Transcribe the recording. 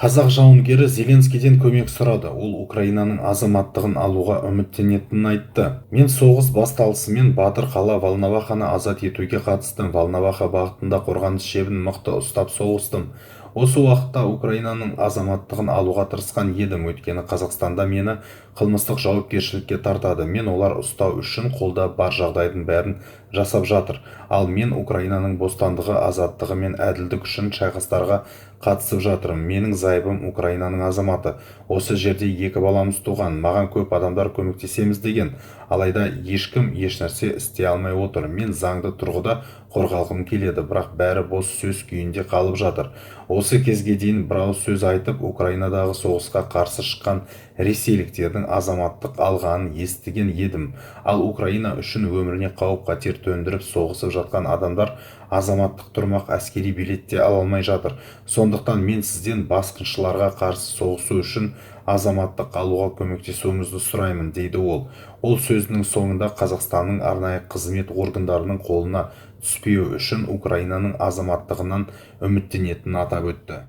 Қазақ жауынгері Зеленскийден көмек сұрады. Ол Украинаның азаматтығын алуға үміттенетінін айтты. Мен соғыс басталысымен Батыр қала Волноваханы азат етуге қатыстым. Волноваха бағытында қорғаныс шебін мықты ұстап соғыстым. Осы уақытта Украинаның азаматтығын алуға тырысқан едім. Өйткені Қазақстанда мені қылмыстық жауапкершілікке тартады. Мен олар ұстау үшін қолда бар жағдайдың бәрін жасап жатыр. Ал мен Украинаның бостандығы, азаттығы мен әділдік үшін шайқастарға қатысып жатырмын. Менің зайыбым Украинаның азаматы. Осы жерде екі баламыз туған. Маған көп адамдар көмектесеміз деген. Алайда ешкім ешнәрсе істей алмай отыр. Мен заңды тұрғыда қорғалғым келеді, бірақ бәрі бос сөз күйінде қалып жатыр. Осы кезге дейін бір ауыз сөз айтып, Украинадағы соғысқа қарсы шыққан ресейліктердің азаматтық алғанын естіген едім. Ал Украина үшін өміріне қауіп-қатер төндіріп соғысып жатқан адамдар азаматтық тұрмақ, әскери билет те ала алмай жатыр. Сондықтан мен сізден басқыншыларға қарсы соғысу үшін азаматтық алуға көмектесуіңізді сұраймын, дейді ол. Ол сөзінің соңында Қазақстанның арнайы қызмет органдарының қолына түспеуі үшін Украинаның азаматтығынан үміттенетінін атап өтті.